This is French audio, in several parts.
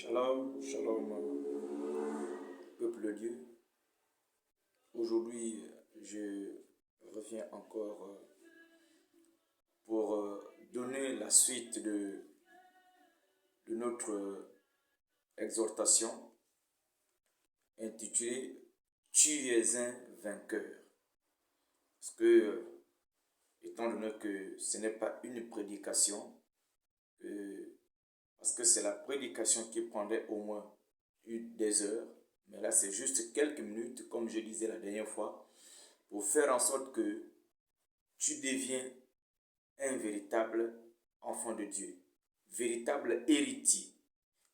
Shalom, shalom, peuple de Dieu. Aujourd'hui, je reviens encore pour donner la suite de notre exhortation intitulée Tu es un vainqueur. Parce que, étant donné que ce n'est pas une prédication, parce que c'est la prédication qui prendrait au moins des heures, mais là c'est juste quelques minutes, comme je disais la dernière fois, pour faire en sorte que tu deviens un véritable enfant de Dieu, véritable héritier.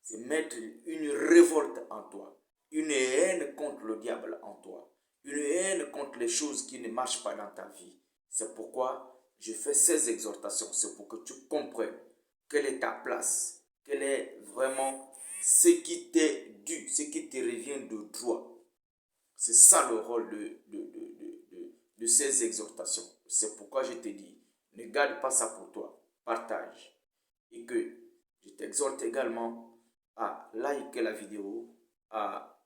C'est mettre une révolte en toi, une haine contre le diable en toi, une haine contre les choses qui ne marchent pas dans ta vie. C'est pourquoi je fais ces exhortations, c'est pour que tu comprennes quelle est ta place, quel est vraiment ce qui t'est dû, ce qui te revient de droit. C'est ça le rôle de ces exhortations. C'est pourquoi je te dis, ne garde pas ça pour toi, partage. Et que je t'exhorte également à liker la vidéo, à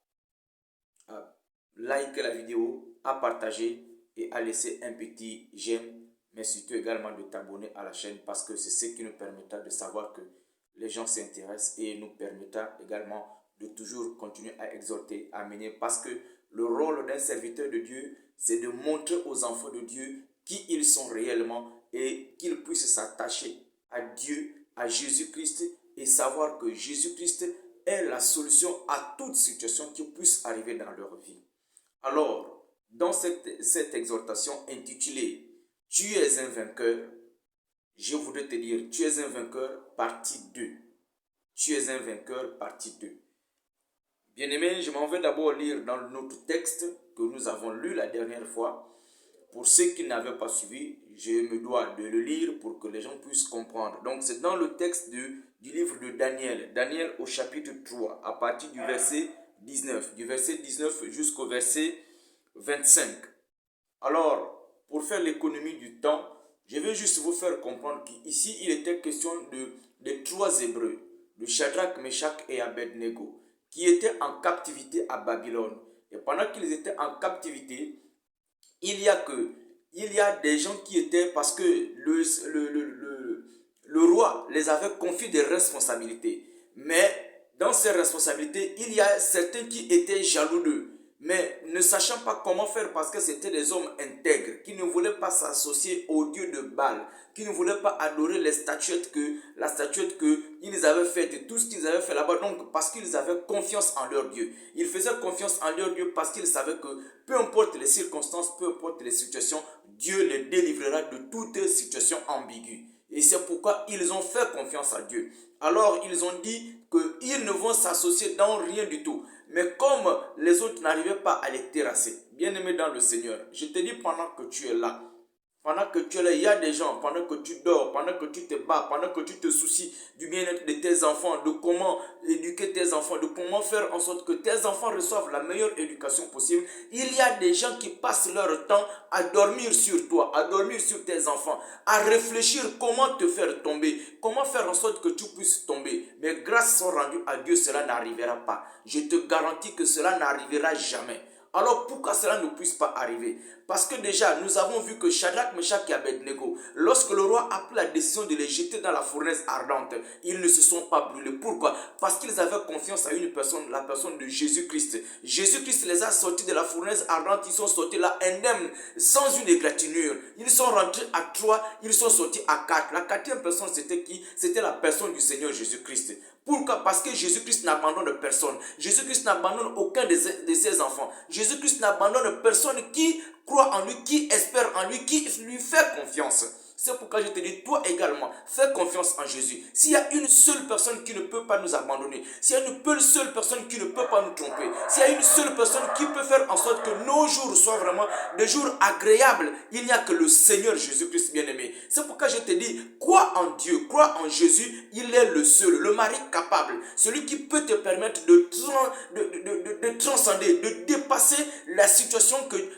liker la vidéo, à partager et à laisser un petit j'aime, mais surtout également de t'abonner à la chaîne parce que c'est ce qui nous permettra de savoir que les gens s'intéressent et nous permettra également de toujours continuer à exhorter, à mener, parce que le rôle d'un serviteur de Dieu, c'est de montrer aux enfants de Dieu qui ils sont réellement et qu'ils puissent s'attacher à Dieu, à Jésus-Christ et savoir que Jésus-Christ est la solution à toute situation qui puisse arriver dans leur vie. Alors, dans cette exhortation intitulée « Tu es un vainqueur », je voudrais te dire « Tu es un vainqueur » partie 2. Tu es un vainqueur partie 2. Bien-aimé, je m'en vais d'abord lire dans notre texte que nous avons lu la dernière fois. Pour ceux qui n'avaient pas suivi, je me dois de le lire pour que les gens puissent comprendre. Donc c'est dans le texte du livre de Daniel. Daniel au chapitre 3, à partir du verset 19. Du verset 19 jusqu'au verset 25. Alors, pour faire l'économie du temps, je vais juste vous faire comprendre qu'ici, il était question des trois Hébreux, de Shadrach, Meshach et Abednego, qui étaient en captivité à Babylone. Et pendant qu'ils étaient en captivité, il y a des gens qui étaient, parce que le roi les avait confié des responsabilités. Mais dans ces responsabilités, il y a certains qui étaient jaloux d'eux. Mais ne sachant pas comment faire parce que c'était des hommes intègres qui ne voulaient pas s'associer au dieu de Baal, qui ne voulaient pas adorer la statuette qu'ils avaient faite et tout ce qu'ils avaient fait là-bas. Donc parce qu'ils avaient confiance en leur Dieu. Ils faisaient confiance en leur Dieu parce qu'ils savaient que peu importe les circonstances, peu importe les situations, Dieu les délivrera de toute situation ambiguë. Et c'est pourquoi ils ont fait confiance à Dieu. Alors ils ont dit qu'ils ne vont s'associer dans rien du tout. Mais comme les autres n'arrivaient pas à les terrasser, bien-aimé dans le Seigneur, je te dis pendant que tu es là, il y a des gens, pendant que tu dors, pendant que tu te bats, pendant que tu te soucies du bien-être de tes enfants, de comment éduquer tes enfants, de comment faire en sorte que tes enfants reçoivent la meilleure éducation possible, il y a des gens qui passent leur temps à dormir sur toi, à dormir sur tes enfants, à réfléchir comment te faire tomber, comment faire en sorte que tu puisses tomber. Mais grâce sont rendues à Dieu, cela n'arrivera pas. Je te garantis que cela n'arrivera jamais. Alors pourquoi cela ne puisse pas arriver? Parce que déjà, nous avons vu que Shadrach, Meshach et Abednego, lorsque le roi a pris la décision de les jeter dans la fournaise ardente, ils ne se sont pas brûlés. Pourquoi? Parce qu'ils avaient confiance à une personne, la personne de Jésus-Christ. Jésus-Christ les a sortis de la fournaise ardente, ils sont sortis là indemnes, sans une égratignure. Ils sont rentrés à 3, ils sont sortis à 4. La quatrième personne, c'était qui? C'était la personne du Seigneur Jésus-Christ. Pourquoi? Parce que Jésus-Christ n'abandonne personne. Jésus-Christ n'abandonne aucun de ses enfants. Jésus-Christ n'abandonne personne qui croit en lui, qui espère en lui, qui lui fait confiance. C'est pourquoi je te dis, toi également, fais confiance en Jésus. S'il y a une seule personne qui ne peut pas nous abandonner, s'il y a une seule personne qui ne peut pas nous tromper, s'il y a une seule personne qui peut faire en sorte que nos jours soient vraiment des jours agréables, il n'y a que le Seigneur Jésus-Christ bien-aimé. C'est pourquoi je te dis, crois en Dieu, crois en Jésus, il est le seul, le mari capable, celui qui peut te permettre de transcender, de dépasser la situation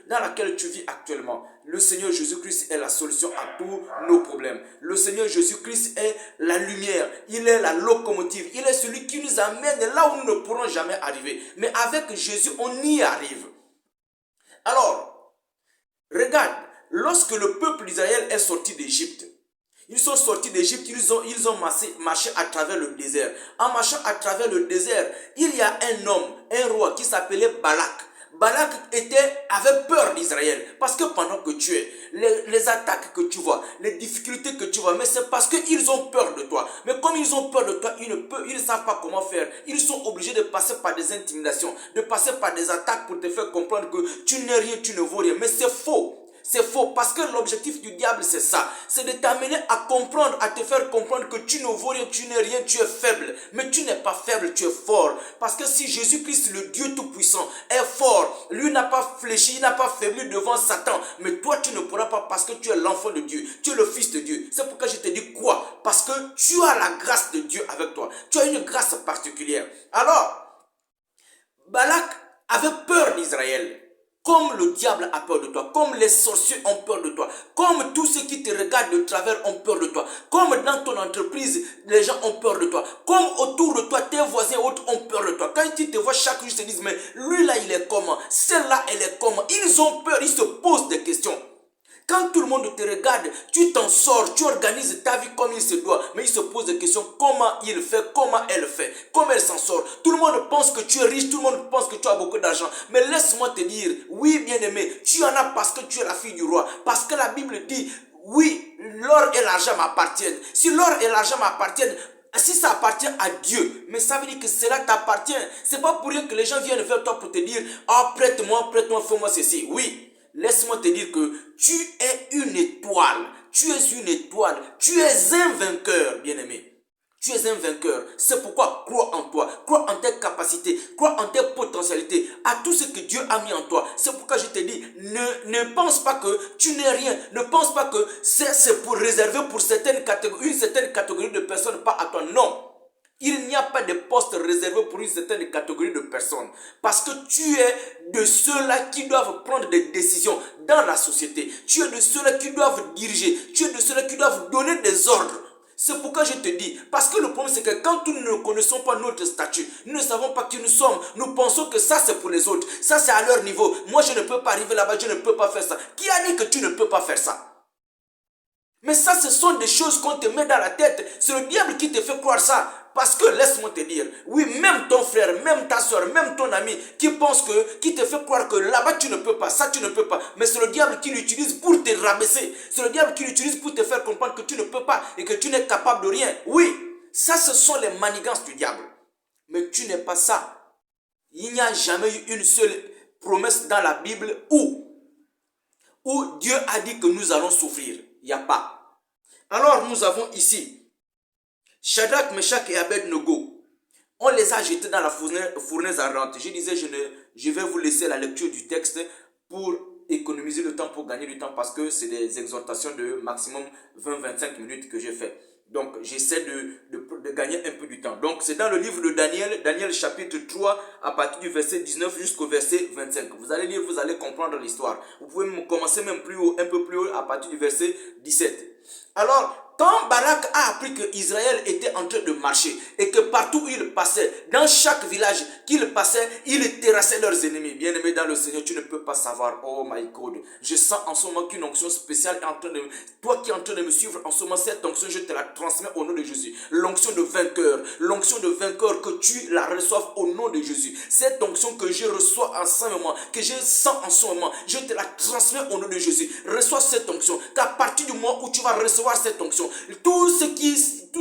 dans laquelle tu vis actuellement. Le Seigneur Jésus-Christ est la solution à tous nos problèmes. Le Seigneur Jésus-Christ est la lumière. Il est la locomotive. Il est celui qui nous amène là où nous ne pourrons jamais arriver. Mais avec Jésus, on y arrive. Alors, regarde, lorsque le peuple d'Israël est sorti d'Égypte, ils sont sortis d'Égypte, ils ont marché à travers le désert. En marchant à travers le désert, il y a un homme, un roi qui s'appelait Balak. Balak avait peur d'Israël. Parce que pendant que tu es, les attaques que tu vois, les difficultés que tu vois, mais c'est parce qu'ils ont peur de toi. Mais comme ils ont peur de toi, ils ne savent pas comment faire. Ils sont obligés de passer par des intimidations, de passer par des attaques pour te faire comprendre que tu n'es rien, tu ne vaux rien. Mais c'est faux. C'est faux parce que l'objectif du diable c'est ça. C'est de t'amener à comprendre, à te faire comprendre que tu ne vaux rien, tu n'es rien, tu es faible. Mais tu n'es pas faible, tu es fort. Parce que si Jésus-Christ, le Dieu Tout-Puissant, est fort, lui n'a pas fléchi, il n'a pas faibli devant Satan. Mais toi tu ne pourras pas parce que tu es l'enfant de Dieu, tu es le fils de Dieu. C'est pourquoi je te dis quoi? Parce que tu as la grâce de Dieu avec toi. Tu as une grâce particulière. Alors, Balak avait peur d'Israël. Comme le diable a peur de toi, comme les sorciers ont peur de toi, comme tous ceux qui te regardent de travers ont peur de toi, comme dans ton entreprise, les gens ont peur de toi, comme autour de toi, tes voisins autres ont peur de toi. Quand ils te voient chaque jour, ils se disent, mais lui là, il est comment? Celle-là, elle est comment? Ils ont peur, ils se posent des questions. Quand tout le monde te regarde, tu t'en sors, tu organises ta vie comme il se doit. Mais il se pose des questions, comment il fait, comment elle fait, comment elle s'en sort. Tout le monde pense que tu es riche, tout le monde pense que tu as beaucoup d'argent. Mais laisse-moi te dire, oui bien-aimé, tu en as parce que tu es la fille du roi. Parce que la Bible dit, oui, l'or et l'argent m'appartiennent. Si l'or et l'argent m'appartiennent, si ça appartient à Dieu, mais ça veut dire que cela t'appartient. C'est pas pour rien que les gens viennent vers toi pour te dire, ah, prête-moi, fais-moi ceci. Oui. Laisse-moi te dire que tu es une étoile. Tu es une étoile. Tu es un vainqueur, bien-aimé. Tu es un vainqueur. C'est pourquoi crois en toi. Crois en tes capacités. Crois en tes potentialités. À tout ce que Dieu a mis en toi. C'est pourquoi je te dis, ne pense pas que tu n'es rien. Ne pense pas que c'est pour réserver pour une certaine catégorie de personnes, pas à toi. Non. Il n'y a pas de poste réservé pour une certaine catégorie de personnes. Parce que tu es de ceux-là qui doivent prendre des décisions dans la société. Tu es de ceux-là qui doivent diriger. Tu es de ceux-là qui doivent donner des ordres. C'est pourquoi je te dis, parce que le problème c'est que quand nous ne connaissons pas notre statut, nous ne savons pas qui nous sommes, nous pensons que ça c'est pour les autres, ça c'est à leur niveau. Moi je ne peux pas arriver là-bas, je ne peux pas faire ça. Qui a dit que tu ne peux pas faire ça? Mais ça, ce sont des choses qu'on te met dans la tête. C'est le diable qui te fait croire ça. Parce que, laisse-moi te dire, oui, même ton frère, même ta soeur, même ton ami, qui te fait croire que là-bas tu ne peux pas, ça tu ne peux pas. Mais c'est le diable qui l'utilise pour te rabaisser. C'est le diable qui l'utilise pour te faire comprendre que tu ne peux pas et que tu n'es capable de rien. Oui, ça, ce sont les manigances du diable. Mais tu n'es pas ça. Il n'y a jamais eu une seule promesse dans la Bible où Dieu a dit que nous allons souffrir. Il n'y a pas. Alors nous avons ici Shadrach, Meshach et Abed-Nego. On les a jetés dans la fournaise ardente. Je disais, je vais vous laisser la lecture du texte pour économiser le temps, pour gagner du temps, parce que c'est des exhortations de maximum 20-25 minutes que j'ai fait. Donc j'essaie de gagner un peu du temps. Donc c'est dans le livre de Daniel, Daniel chapitre 3, à partir du verset 19 jusqu'au verset 25. Vous allez lire, vous allez comprendre l'histoire. Vous pouvez commencer même plus haut, un peu plus haut, à partir du verset 17. Alors, quand Balak a appris que Israël était en train de marcher et que partout où il passait, dans chaque village qu'il passait, il terrassait leurs ennemis. Bien-aimé dans le Seigneur, tu ne peux pas savoir. Oh my God. Je sens en ce moment qu'une onction spéciale est en train de... Toi qui es en train de me suivre en ce moment, cette onction, je te la transmets au nom de Jésus. L'onction de vainqueur. L'onction de vainqueur, que tu la reçoives au nom de Jésus. Cette onction que je reçois en ce moment, que je sens en ce moment, je te la transmets au nom de Jésus. Reçois cette onction. Qu'à partir du moment où tu vas recevoir cette onction, tout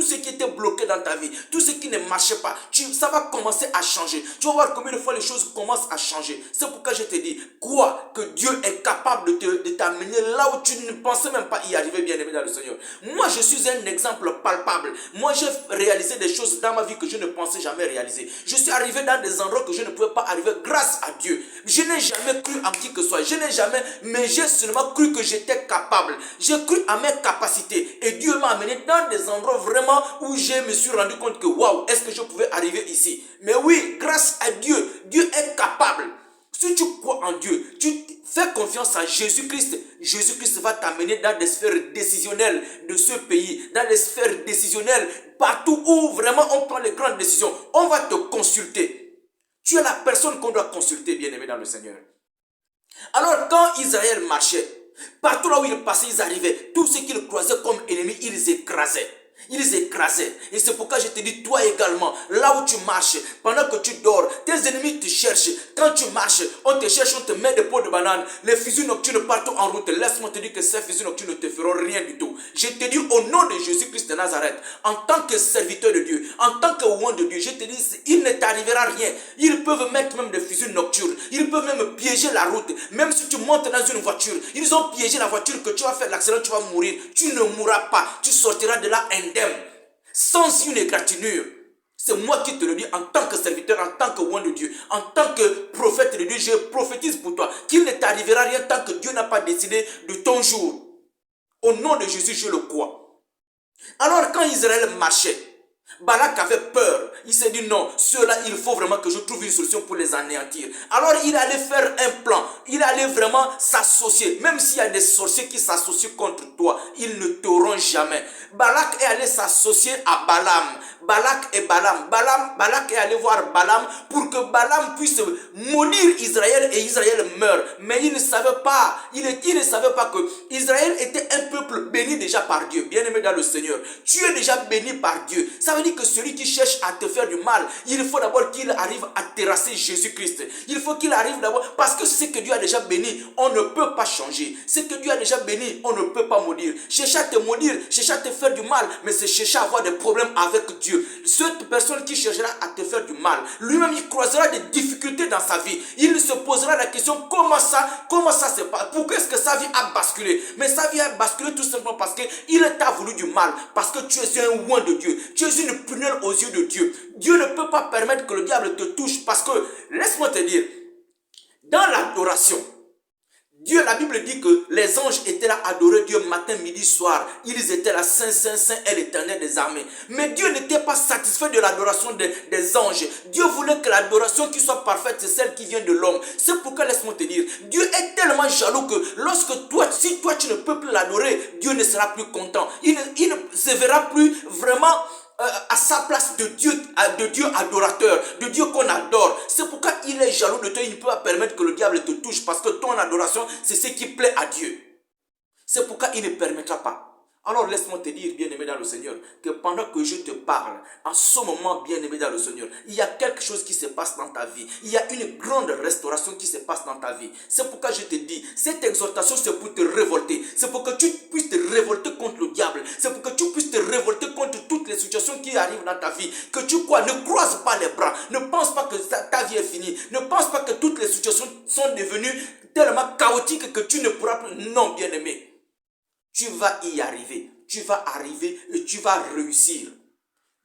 ce qui était bloqué dans ta vie, tout ce qui ne marchait pas, ça va commencer à changer. Tu vas voir combien de fois les choses commencent à changer. C'est pourquoi je te dis, crois que Dieu est capable de t'amener là où tu ne pensais même pas y arriver, bien-aimé dans le Seigneur. Moi, je suis un exemple palpable. Moi, j'ai réalisé des choses dans ma vie que je ne pensais jamais réaliser. Je suis arrivé dans des endroits que je ne pouvais pas arriver grâce à Dieu. Je n'ai jamais cru en qui que ce soit. Mais j'ai seulement cru que j'étais capable. J'ai cru à mes capacités. Et Dieu m'a amené dans des endroits vraiment où je me suis rendu compte que waouh, est-ce que je pouvais arriver ici? Mais oui, grâce à Dieu, Dieu est capable. Si tu crois en Dieu, tu fais confiance à Jésus-Christ. Jésus-Christ va t'amener dans des sphères décisionnelles de ce pays, dans les sphères décisionnelles, partout où vraiment on prend les grandes décisions. On va te consulter. Tu es la personne qu'on doit consulter, bien-aimé dans le Seigneur. Alors quand Israël marchait, partout là où ils passaient, ils arrivaient. Tout ce qu'ils croisaient comme ennemis, ils écrasaient. Ils écrasaient. Et c'est pourquoi je te dis, toi également, là où tu marches, pendant que tu dors, tes ennemis te cherchent. Quand tu marches, on te cherche, on te met des pots de banane. Les fusils nocturnes partout en route. Laisse-moi te dire que ces fusils nocturnes ne te feront rien du tout. Je te dis au nom de Jésus-Christ de Nazareth, en tant que serviteur de Dieu, en tant que roi de Dieu, je te dis, il ne t'arrivera rien. Ils peuvent mettre même des fusils nocturnes. Ils peuvent même piéger la route. Même si tu montes dans une voiture, ils ont piégé la voiture, que tu vas faire l'accident, tu vas mourir. Tu ne mourras pas. Tu sortiras de là indemne. Sans une égratignure. C'est moi qui te le dis en tant que serviteur, en tant que roi de Dieu, en tant que prophète de Dieu. Je prophétise pour toi qu'il ne t'arrivera rien tant que Dieu n'a pas décidé de ton jour. Au nom de Jésus, je le crois. Alors quand Israël marchait, Balak avait peur. Il s'est dit non, ceux-là, il faut vraiment que je trouve une solution pour les anéantir. Alors il allait faire un plan. Il allait vraiment s'associer. Même s'il y a des sorciers qui s'associent contre toi, ils ne t'auront jamais. Balak est allé s'associer à Balaam. Balak et Balaam. Balak est allé voir Balaam pour que Balaam puisse maudire Israël et Israël meure. Mais il ne savait pas. Il ne savait pas que Israël était un peuple béni déjà par Dieu. Bien-aimé dans le Seigneur. Tu es déjà béni par Dieu. Ça veut dire que celui qui cherche à te faire du mal, il faut d'abord qu'il arrive à terrasser Jésus-Christ. Il faut qu'il arrive d'abord, parce que ce que Dieu a déjà béni, on ne peut pas changer. Ce que Dieu a déjà béni, on ne peut pas maudire. Chercher à te maudire, chercher à te faire du mal, mais c'est chercher à avoir des problèmes avec Dieu. Cette personne qui cherchera à te faire du mal, lui-même il croisera des difficultés dans sa vie. Il se posera la question, comment ça se passe? Pourquoi est-ce que sa vie a basculé? Mais sa vie a basculé tout simplement parce qu'il t'a voulu du mal, parce que tu es un oint de Dieu. Tu es une prunelle aux yeux de Dieu. Dieu ne peut pas permettre que le diable te touche parce que, laisse-moi te dire, dans l'adoration, Dieu, la Bible dit que les anges étaient là à adorer Dieu matin, midi, soir. Ils étaient là, Saint, Saint, Saint est l'Éternel des armées. Mais Dieu n'était pas satisfait de l'adoration des anges. Dieu voulait que l'adoration qui soit parfaite, c'est celle qui vient de l'homme. C'est pourquoi, laisse-moi te dire, Dieu est tellement jaloux que lorsque toi, si toi tu ne peux plus l'adorer, Dieu ne sera plus content. Il ne se verra plus vraiment à sa place de Dieu adorateur, de Dieu qu'on adore. C'est pourquoi il est jaloux de toi. Il ne peut pas permettre que le diable te touche parce que ton adoration, c'est ce qui plaît à Dieu. C'est pourquoi il ne permettra pas. Alors laisse-moi te dire, bien-aimé dans le Seigneur, que pendant que je te parle, en ce moment, bien-aimé dans le Seigneur, il y a quelque chose qui se passe dans ta vie. Il y a une grande restauration qui se passe dans ta vie. C'est pourquoi je te dis, cette exhortation, c'est pour te révolter. C'est pour que tu puisses te révolter contre le diable. C'est pour que tu puisses te révolter contre toutes les situations qui arrivent dans ta vie. Que tu crois, ne croise pas les bras. Ne pense pas que ta vie est finie. Ne pense pas que toutes les situations sont devenues tellement chaotiques que tu ne pourras plus. Non, bien-aimé. Tu vas y arriver. Tu vas arriver et tu vas réussir.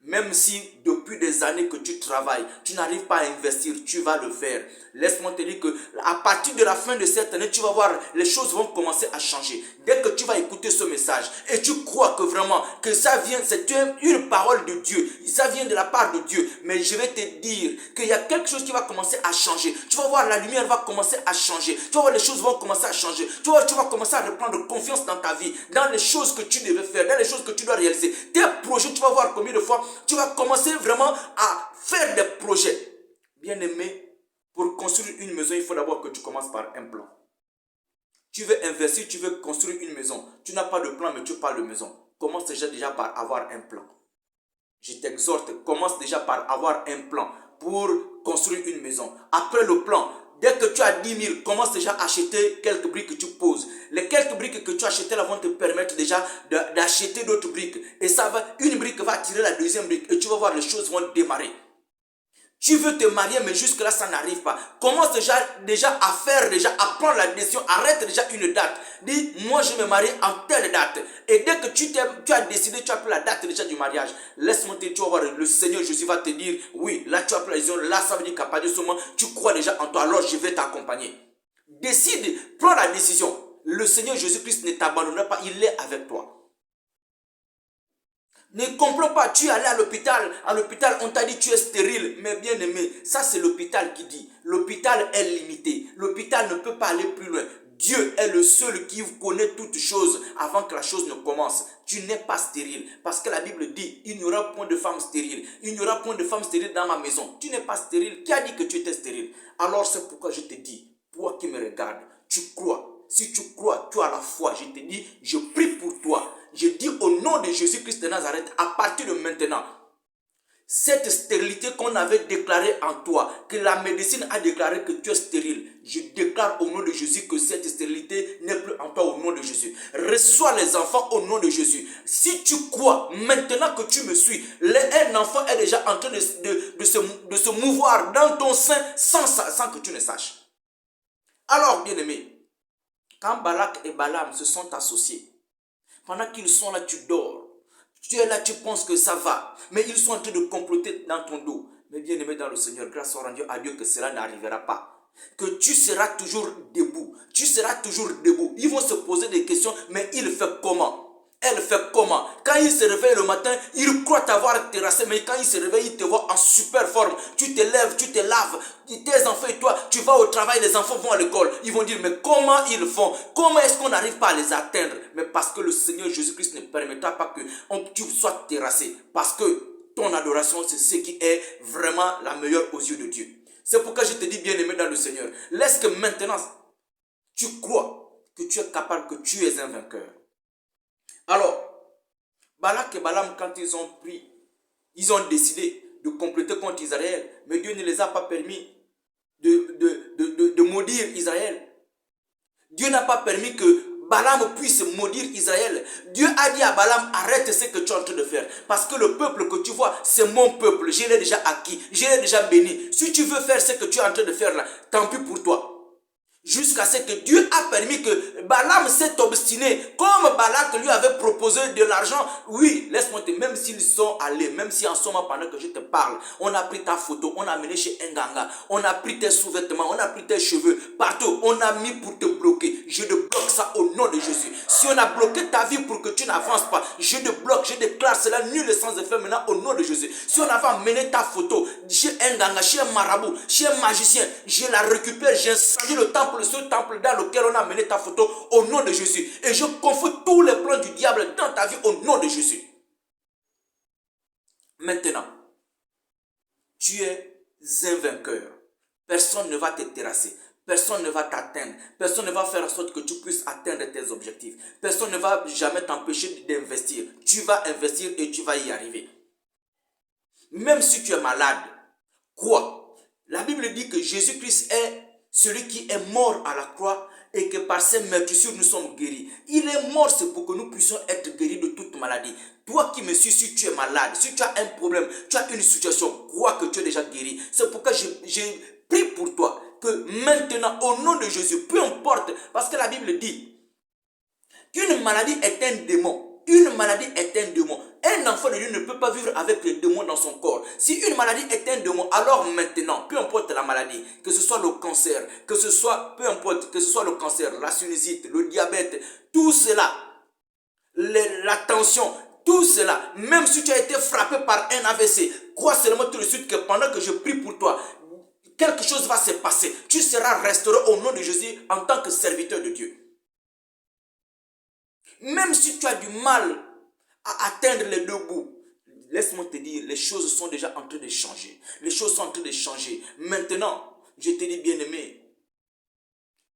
Même si depuis des années que tu travailles, tu n'arrives pas à investir, tu vas le faire. Laisse-moi te dire que à partir de la fin de cette année, tu vas voir, les choses vont commencer à changer. Dès que tu vas écouter ce message et tu crois que vraiment que ça vient, c'est une parole de Dieu, ça vient de la part de Dieu. Mais je vais te dire qu'il y a quelque chose qui va commencer à changer. Tu vas voir, la lumière va commencer à changer. Tu vas voir, les choses vont commencer à changer. Tu vas commencer à reprendre confiance dans ta vie, dans les choses que tu devais faire, dans les choses que tu dois réaliser. Tes projets, tu vas voir combien de fois tu vas commencer vraiment à faire des projets. Bien-aimé, pour construire une maison, il faut d'abord que tu commences par un plan. Tu veux investir, tu veux construire une maison. Tu n'as pas de plan, mais tu parles de maison. Commence déjà par avoir un plan. Je t'exhorte, commence déjà par avoir un plan pour construire une maison. Après le plan, dès que tu as 10 000, commence déjà à acheter quelques briques que tu poses. Les quelques briques que tu as achetées là vont te permettre déjà d'acheter d'autres briques. Et une brique va attirer la deuxième brique. Et tu vas voir, les choses vont démarrer. Tu veux te marier, mais jusque-là, ça n'arrive pas. Commence déjà à prendre la décision. Arrête déjà une date. Dis, moi, je me marie en telle date. Et dès que tu as décidé, tu as pris la date déjà du mariage. Laisse-moi te dire, tu vas voir, le Seigneur Jésus va te dire, oui, là, tu as pris la décision. Là, ça veut dire qu'à partir de ce moment, tu crois déjà en toi. Alors, je vais t'accompagner. Décide, prends la décision. Le Seigneur Jésus-Christ ne t'abandonnera pas. Il est avec toi. Ne comprends pas, tu es allé à l'hôpital on t'a dit tu es stérile, mais bien aimé, ça c'est l'hôpital qui dit. L'hôpital est limité, l'hôpital ne peut pas aller plus loin. Dieu est le seul qui connaît toutes choses avant que la chose ne commence. Tu n'es pas stérile, parce que la Bible dit, il n'y aura point de femme stérile. Il n'y aura point de femme stérile dans ma maison. Tu n'es pas stérile, qui a dit que tu étais stérile? Alors c'est pourquoi je te dis, toi qui me regardes, tu crois. Si tu crois, tu as la foi. Je te dis, je prie pour toi. Je dis au nom de Jésus-Christ de Nazareth, à partir de maintenant, cette stérilité qu'on avait déclarée en toi, que la médecine a déclaré que tu es stérile, je déclare au nom de Jésus que cette stérilité n'est plus en toi au nom de Jésus. Reçois les enfants au nom de Jésus. Si tu crois, maintenant que tu me suis, un enfant est déjà en train de se mouvoir dans ton sein sans que tu ne saches. Alors, bien aimé, quand Balak et Balaam se sont associés, pendant qu'ils sont là, tu dors. Tu es là, tu penses que ça va. Mais ils sont en train de comploter dans ton dos. Mais bien aimé dans le Seigneur, grâce soit rendue à Dieu que cela n'arrivera pas. Que tu seras toujours debout. Tu seras toujours debout. Ils vont se poser des questions, mais il fait comment? Elle fait comment? Quand il se réveille le matin, il croit t'avoir terrassé, mais quand il se réveille, il te voit en super forme. Tu te lèves, tu te laves. Tes enfants et toi, tu vas au travail, les enfants vont à l'école. Ils vont dire, mais comment ils font? Comment est-ce qu'on n'arrive pas à les atteindre? Mais parce que le Seigneur Jésus-Christ ne permettra pas que tu sois terrassé. Parce que ton adoration, c'est ce qui est vraiment la meilleure aux yeux de Dieu. C'est pourquoi je te dis, bien-aimé dans le Seigneur, laisse que maintenant, tu crois que tu es capable, que tu es un vainqueur. Alors, Balak et Balaam, quand ils ont décidé de compléter contre Israël, mais Dieu ne les a pas permis de maudire Israël. Dieu n'a pas permis que Balaam puisse maudire Israël. Dieu a dit à Balaam, arrête ce que tu es en train de faire. Parce que le peuple que tu vois, c'est mon peuple. Je l'ai déjà acquis, je l'ai déjà béni. Si tu veux faire ce que tu es en train de faire là, tant pis pour toi. Jusqu'à ce que Dieu a permis que Balaam s'est obstiné. Comme Balak lui avait proposé de l'argent. Oui, laisse-moi te dire, même s'ils sont allés, même si en ce moment pendant que je te parle, on a pris ta photo, on a amené chez un ganga, on a pris tes sous-vêtements, on a pris tes cheveux, partout, on a mis pour te bloquer. Je te bloque ça au nom de Jésus. Si on a bloqué ta vie pour que tu n'avances pas, je te bloque, je déclare cela nul et sans effet maintenant au nom de Jésus. Si on avait amené ta photo chez un ganga, chez un marabout, chez un magicien, je la récupère, j'ai incendie le temple, ce temple dans lequel on a amené ta photo au nom de Jésus. Et je confie tous les plans du diable dans ta vie au nom de Jésus. Maintenant, tu es un vainqueur. Personne ne va te terrasser. Personne ne va t'atteindre. Personne ne va faire en sorte que tu puisses atteindre tes objectifs. Personne ne va jamais t'empêcher d'investir. Tu vas investir et tu vas y arriver. Même si tu es malade, crois. La Bible dit que Jésus-Christ est celui qui est mort à la croix et que par ses meurtrissures nous sommes guéris. Il est mort, c'est pour que nous puissions être guéris de toute maladie. Toi qui me suis, si tu es malade, si tu as un problème, tu as une situation, crois que tu es déjà guéri. C'est pourquoi j'ai prie pour toi que maintenant, au nom de Jésus, peu importe, parce que la Bible dit qu'une maladie est un démon. Une maladie est un démon. Un enfant de Dieu ne peut pas vivre avec les démons dans son corps. Si une maladie est un démon, alors maintenant, peu importe la maladie, que ce soit le cancer, peu importe, que ce soit le cancer, la sinusite, le diabète, tout cela, la tension, tout cela, même si tu as été frappé par un AVC, crois seulement tout de suite que pendant que je prie pour toi, quelque chose va se passer. Tu seras restauré au nom de Jésus en tant que serviteur de Dieu. Même si tu as du mal à atteindre les deux bouts, laisse-moi te dire, les choses sont déjà en train de changer. Les choses sont en train de changer. Maintenant, je te dis bien aimé,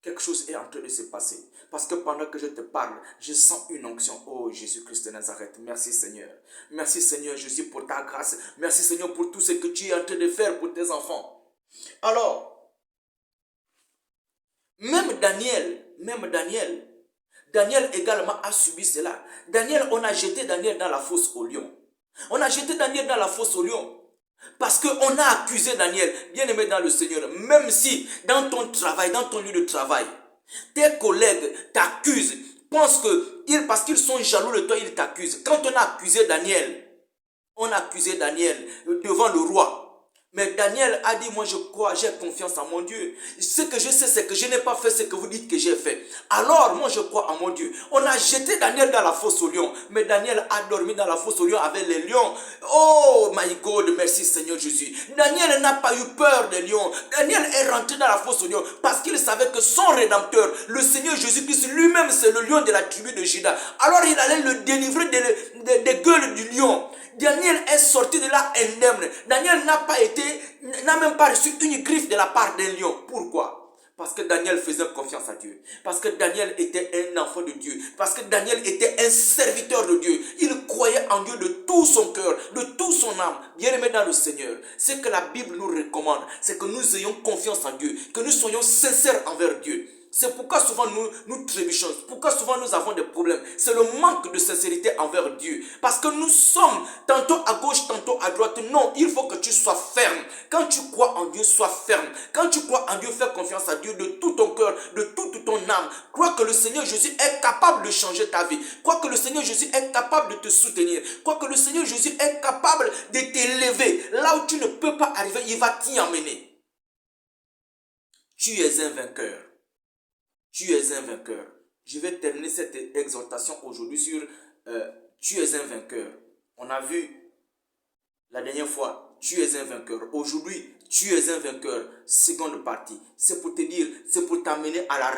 quelque chose est en train de se passer. Parce que pendant que je te parle, je sens une onction. Oh Jésus-Christ de Nazareth, merci Seigneur. Merci Seigneur Jésus pour ta grâce. Merci Seigneur pour tout ce que tu es en train de faire pour tes enfants. Alors, même Daniel également a subi cela. On a jeté Daniel dans la fosse au lion. On a jeté Daniel dans la fosse au lion. Parce qu'on a accusé Daniel, bien aimé dans le Seigneur, même si dans ton travail, dans ton lieu de travail, tes collègues t'accusent, parce qu'ils sont jaloux de toi, ils t'accusent. Quand on a accusé Daniel devant le roi, Mais Daniel a dit, moi je crois, j'ai confiance en mon Dieu. Ce que je sais, c'est que je n'ai pas fait ce que vous dites que j'ai fait. Alors, moi je crois en mon Dieu. On a jeté Daniel dans la fosse aux lions. Mais Daniel a dormi dans la fosse aux lions avec les lions. Oh my God, merci Seigneur Jésus. Daniel n'a pas eu peur des lions. Daniel est rentré dans la fosse aux lions parce qu'il savait que son Rédempteur, le Seigneur Jésus-Christ lui-même, c'est le lion de la tribu de Juda. Alors il allait le délivrer des gueules du lion. Daniel est sorti de là indemne. Daniel n'a même pas reçu une griffe de la part d'un lion. Pourquoi? Parce que Daniel faisait confiance à Dieu. Parce que Daniel était un enfant de Dieu. Parce que Daniel était un serviteur de Dieu. Il croyait en Dieu de tout son cœur, de toute son âme. Bien-aimé dans le Seigneur, ce que la Bible nous recommande, c'est que nous ayons confiance en Dieu, que nous soyons sincères envers Dieu. C'est pourquoi souvent nous trébuchons, pourquoi souvent nous avons des problèmes. C'est le manque de sincérité envers Dieu. Parce que nous sommes tantôt à gauche, tantôt à droite. Non, il faut que tu sois ferme. Quand tu crois en Dieu, sois ferme. Quand tu crois en Dieu, fais confiance à Dieu de tout ton cœur, de toute ton âme. Crois que le Seigneur Jésus est capable de changer ta vie. Crois que le Seigneur Jésus est capable de te soutenir. Crois que le Seigneur Jésus est capable de t'élever. Là où tu ne peux pas arriver, il va t'y emmener. Tu es un vainqueur. Tu es un vainqueur. Je vais terminer cette exhortation aujourd'hui sur tu es un vainqueur. On a vu la dernière fois, tu es un vainqueur. Aujourd'hui, tu es un vainqueur. Seconde partie, c'est pour te dire, c'est pour t'amener à la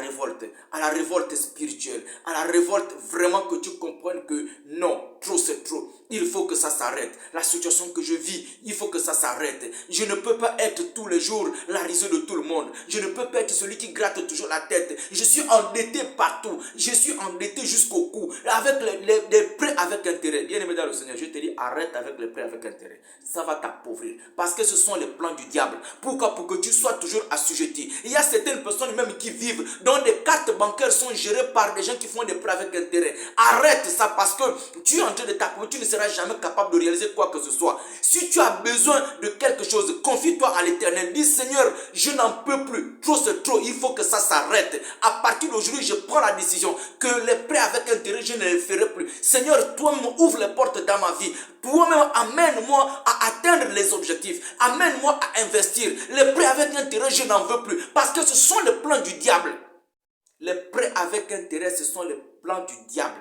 révolte spirituelle, à la révolte vraiment que tu comprennes que non, trop c'est trop. Il faut que ça s'arrête. La situation que je vis, il faut que ça s'arrête. Je ne peux pas être tous les jours la risée de tout le monde. Je ne peux pas être celui qui gratte toujours la tête. Je suis endetté partout. Je suis endetté jusqu'au cou. Avec les prêts avec intérêt. Bien aimé dans le Seigneur, je te dis, arrête avec les prêts avec intérêt. Ça va t'appauvrir. Parce que ce sont les plans du diable. Pourquoi? Pour que tu sois toujours assujetti. Il y a certaines personnes même qui vivent dont des cartes bancaires sont gérées par des gens qui font des prêts avec intérêt. Arrête ça parce que tu es en train de t'appauvrir. Tu ne seras jamais capable de réaliser quoi que ce soit. Si tu as besoin de quelque chose, confie-toi à l'Éternel. Dis Seigneur, je n'en peux plus. Trop c'est trop. Il faut que ça s'arrête. À partir d'aujourd'hui, je prends la décision que les prêts avec intérêt, je ne les ferai plus. Seigneur, toi-même ouvre les portes dans ma vie. Toi-même amène-moi à atteindre les objectifs. Amène-moi à investir. Les prêts avec intérêt, je n'en veux plus. Parce que ce sont les plans du diable. Les prêts avec intérêt, ce sont les plans du diable.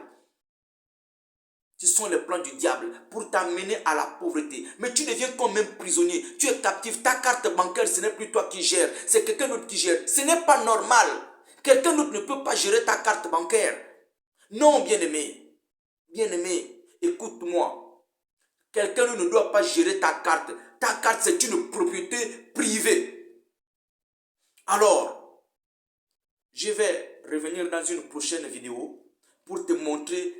Ce sont les plans du diable pour t'amener à la pauvreté. Mais tu deviens comme un prisonnier. Tu es captif. Ta carte bancaire, ce n'est plus toi qui gères. C'est quelqu'un d'autre qui gère. Ce n'est pas normal. Quelqu'un d'autre ne peut pas gérer ta carte bancaire. Non, bien-aimé. Bien-aimé, écoute-moi. Quelqu'un ne doit pas gérer ta carte. Ta carte, c'est une propriété privée. Alors, je vais revenir dans une prochaine vidéo pour te montrer,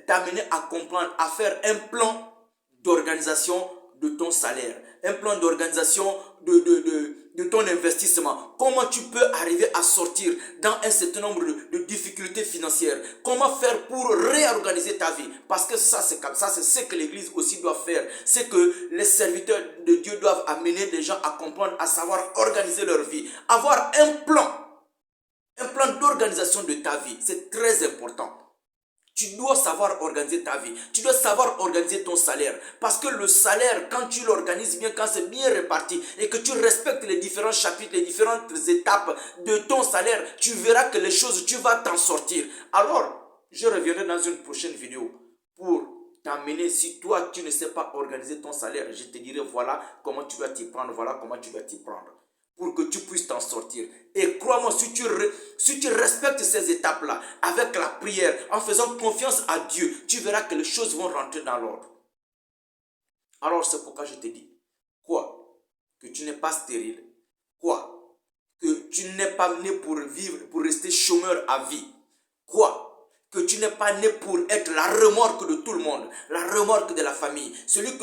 t'amener à comprendre, à faire un plan d'organisation de ton salaire, un plan d'organisation de ton investissement. Comment tu peux arriver à sortir dans un certain nombre de difficultés financières. Comment faire pour réorganiser ta vie. Parce que ça, c'est comme ça, c'est ce que l'Église aussi doit faire. C'est que les serviteurs de Dieu doivent amener les gens à comprendre, à savoir organiser leur vie. Avoir un plan d'organisation de ta vie. C'est très important. Tu dois savoir organiser ta vie. Tu dois savoir organiser ton salaire. Parce que le salaire, quand tu l'organises bien, quand c'est bien réparti et que tu respectes les différents chapitres, les différentes étapes de ton salaire, tu verras que les choses, tu vas t'en sortir. Alors, je reviendrai dans une prochaine vidéo pour t'amener. Si toi, tu ne sais pas organiser ton salaire, je te dirai voilà comment tu dois t'y prendre, voilà comment tu dois t'y prendre. Pour que tu puisses t'en sortir. Et crois-moi, si tu respectes ces étapes-là, avec la prière, en faisant confiance à Dieu, tu verras que les choses vont rentrer dans l'ordre. Alors c'est pourquoi je te dis, quoi? Que tu n'es pas stérile. Quoi? Que tu n'es pas né pour vivre, pour rester chômeur à vie. Quoi? Que tu n'es pas né pour être la remorque de tout le monde, la remorque de la famille, celui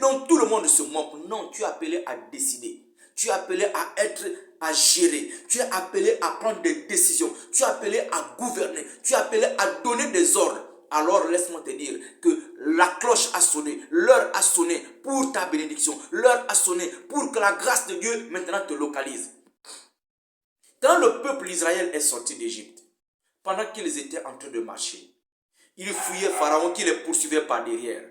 dont tout le monde se moque. Non, tu es appelé à décider. Tu es appelé à gérer. Tu es appelé à prendre des décisions. Tu es appelé à gouverner. Tu es appelé à donner des ordres. Alors laisse-moi te dire que la cloche a sonné, l'heure a sonné pour ta bénédiction, l'heure a sonné pour que la grâce de Dieu maintenant te localise. Quand le peuple d'Israël est sorti d'Égypte, pendant qu'ils étaient en train de marcher, ils fuyaient Pharaon qui les poursuivait par derrière.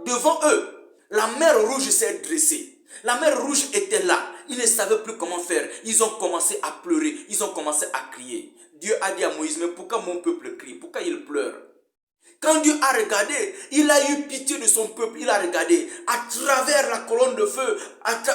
Devant eux, La mer Rouge s'est dressée. La mer Rouge était là. Ils ne savaient plus comment faire. Ils ont commencé à pleurer. Ils ont commencé à crier. Dieu a dit à Moïse, mais pourquoi mon peuple crie? Pourquoi il pleure? Quand Dieu a regardé, il a eu pitié de son peuple. Il a regardé à travers la colonne de feu.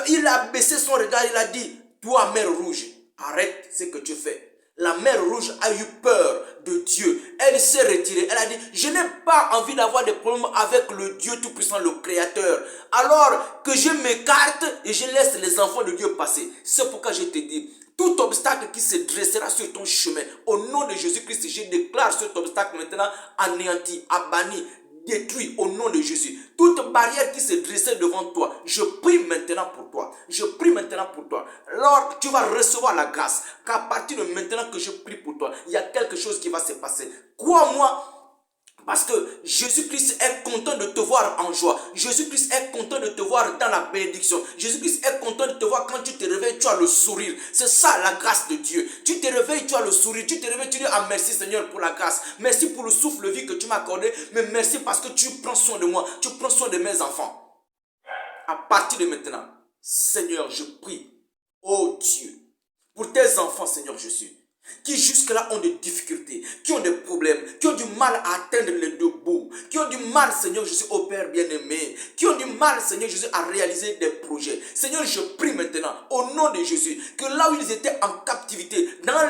Il a baissé son regard. Il a dit, toi, mer Rouge, arrête ce que tu fais. La mer Rouge a eu peur de Dieu. Elle s'est retirée. Elle a dit, je n'ai pas envie d'avoir des problèmes avec le Dieu Tout-Puissant, le Créateur. Alors que je m'écarte et je laisse les enfants de Dieu passer. C'est pourquoi je te dis, tout obstacle qui se dressera sur ton chemin, au nom de Jésus-Christ, je déclare cet obstacle maintenant anéanti, banni, détruit au nom de Jésus. Toute barrière qui se dressait devant toi, je prie maintenant pour toi. Je prie maintenant pour toi. Alors, tu vas recevoir la grâce. Qu'à partir de maintenant que je prie pour toi, il y a quelque chose qui va se passer. Crois-moi. Parce que Jésus-Christ est content de te voir en joie. Jésus-Christ est content de te voir dans la bénédiction. Jésus-Christ est content de te voir quand tu te réveilles, tu as le sourire. C'est ça la grâce de Dieu. Tu te réveilles, tu as le sourire. Tu te réveilles, tu dis ah merci Seigneur pour la grâce. Merci pour le souffle de vie que tu m'as accordé. Mais merci parce que tu prends soin de moi. Tu prends soin de mes enfants. À partir de maintenant, Seigneur, je prie, oh Dieu, pour tes enfants, Seigneur Jésus, qui jusque-là ont des difficultés, qui ont des problèmes, qui ont du mal à atteindre les deux bouts, qui ont du mal, Seigneur Jésus, au Père bien-aimé, qui ont du mal, Seigneur Jésus, à réaliser des projets. Seigneur, je prie maintenant, au nom de Jésus, que là où ils étaient en captivité, dans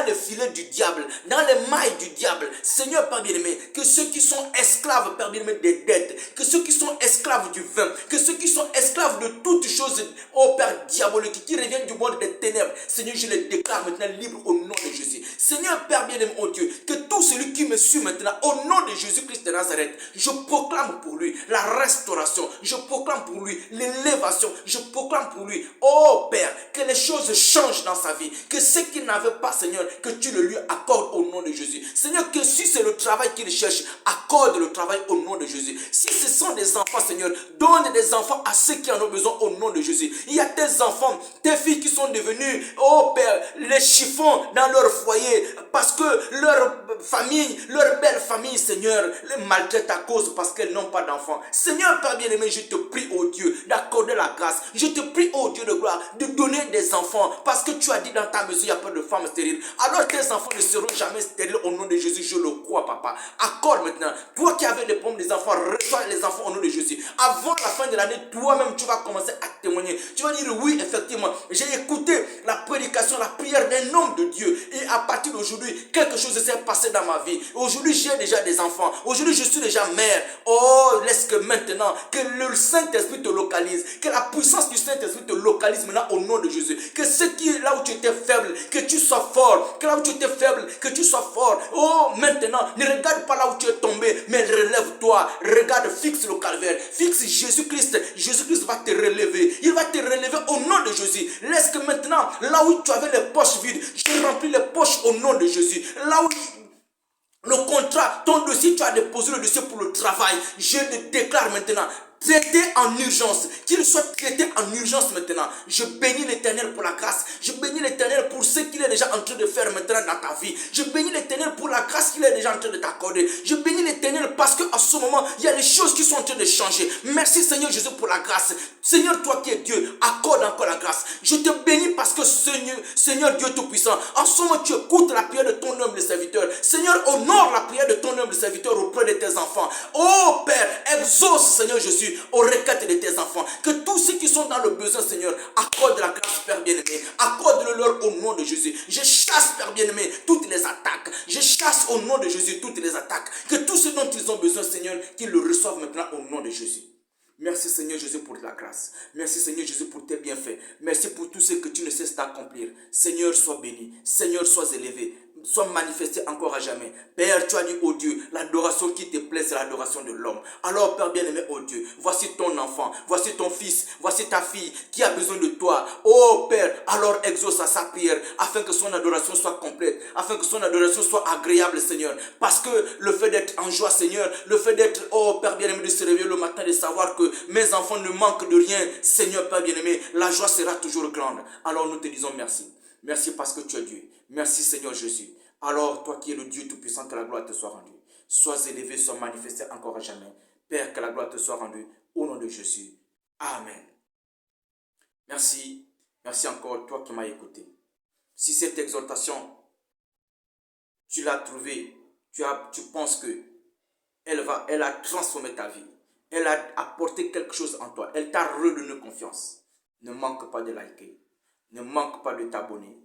les filets du diable, dans les mailles du diable, Seigneur, Père bien-aimé, que ceux qui sont esclaves, Père bien-aimé, des dettes, que ceux qui sont esclaves du vin, que ceux qui sont esclaves de toutes choses, ô Père diabolique, qui reviennent du monde des ténèbres, Seigneur, je les déclare maintenant libres au nom de Jésus. Seigneur Père bien-aimé, oh Dieu, que tout celui qui me suit maintenant, au nom de Jésus-Christ de Nazareth, je proclame pour lui la restauration, je proclame pour lui l'élévation, je proclame pour lui, oh Père, que les choses changent dans sa vie, que ce qu'il n'avait pas, Seigneur, que tu le lui accordes au nom de Jésus. Seigneur, que si c'est le travail qu'il cherche, accorde le travail au nom de Jésus. Si ce sont des enfants, Seigneur, donne des enfants à ceux qui en ont besoin au nom de Jésus. Il y a tes enfants, tes filles qui sont devenues, oh Père, les chiffons dans leur foyer parce que leur famille, leur belle famille, Seigneur, les maltraite à cause parce qu'elles n'ont pas d'enfants. Seigneur, Père bien-aimé, je te prie, oh Dieu, d'accorder la grâce. Je te prie, oh Dieu de gloire, de donner des enfants parce que tu as dit dans ta maison, il n'y a pas de femmes stériles. Alors tes enfants ne seront jamais stériles au nom de Jésus, je le crois, papa. Accorde maintenant. Toi qui avais des problèmes des enfants, reçois les enfants au nom de Jésus. Avant la fin de l'année, toi-même, tu vas commencer à témoigner. Tu vas dire, oui, effectivement, j'ai écouté la prédication, la prière d'un homme de Dieu. Et à partir d'aujourd'hui, quelque chose s'est passé dans ma vie. Aujourd'hui, j'ai déjà des enfants. Aujourd'hui, je suis déjà mère. Oh, laisse que maintenant, que le Saint-Esprit te localise. Que la puissance du Saint-Esprit te localise maintenant au nom de Jésus. Que ce qui est là où tu étais faible, que tu sois fort. Que là où tu étais faible, que tu sois fort. Oh, maintenant, ne regarde pas là où tu es tombé, mais relève-toi. Regarde, fixe le calvaire. Fixe Jésus-Christ. Jésus-Christ va te relever. Il va te relever au nom de Jésus. Laisse que maintenant, là où tu avais les poches vides, je remplis les poches au nom de Jésus. Là où le contrat, ton dossier, tu as déposé le dossier pour le travail, je le déclare maintenant. Traité en urgence, qu'il soit traité en urgence maintenant. Je bénis l'Éternel pour la grâce. Je bénis l'Éternel pour ce qu'il est déjà en train de faire maintenant dans ta vie. Je bénis l'Éternel pour la grâce qu'il est déjà en train de t'accorder. Je bénis l'Éternel parce qu'à ce moment, il y a des choses qui sont en train de changer. Merci Seigneur Jésus pour la grâce. Seigneur, toi qui es Dieu, accorde encore la grâce. Je te bénis parce que Seigneur Dieu Tout-Puissant, en ce moment tu écoutes la prière de ton humble serviteur. Seigneur, honore la prière de ton humble serviteur auprès de tes enfants. Oh Père, exauce Seigneur Jésus aux requêtes de tes enfants. Que tous ceux qui sont dans le besoin, Seigneur, accorde la grâce, Père bien-aimé. Accorde-le leur au nom de Jésus. Je chasse, Père bien-aimé, toutes les attaques. Je chasse au nom de Jésus toutes les attaques. Que tout ce dont ils ont besoin, Seigneur, qu'ils le reçoivent maintenant au nom de Jésus. Merci Seigneur Jésus pour la grâce. Merci Seigneur Jésus pour tes bienfaits. Merci pour tout ce que tu ne cesses d'accomplir. Seigneur, sois béni. Seigneur, sois élevé. Sois manifesté encore à jamais. Père, tu as dit, oh Dieu, l'adoration qui te plaît, c'est l'adoration de l'homme. Alors, Père bien-aimé, oh Dieu, voici ton enfant, voici ton fils, voici ta fille qui a besoin de toi. Oh Père, alors exauce à sa prière, afin que son adoration soit complète, afin que son adoration soit agréable, Seigneur. Parce que le fait d'être en joie, Seigneur, le fait d'être, oh Père bien-aimé, de se réveiller le matin, de savoir que mes enfants ne manquent de rien, Seigneur, Père bien-aimé, la joie sera toujours grande. Alors, nous te disons merci. Merci parce que tu es Dieu. Merci Seigneur Jésus. Alors, toi qui es le Dieu Tout-Puissant, que la gloire te soit rendue. Sois élevé, sois manifesté encore à jamais. Père, que la gloire te soit rendue. Au nom de Jésus. Amen. Merci. Merci encore, toi qui m'as écouté. Si cette exhortation, tu l'as trouvée, tu penses que elle a transformé ta vie, elle a apporté quelque chose en toi, elle t'a redonné confiance, ne manque pas de liker, ne manque pas de t'abonner,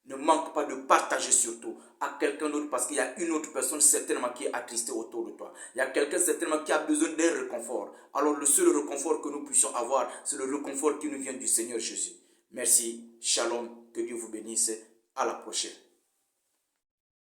ne manque pas de partager surtout à quelqu'un d'autre parce qu'il y a une autre personne certainement qui est attristée autour de toi. Il y a quelqu'un certainement qui a besoin d'un réconfort. Alors le seul réconfort que nous puissions avoir, c'est le réconfort qui nous vient du Seigneur Jésus. Merci, shalom, que Dieu vous bénisse. À la prochaine.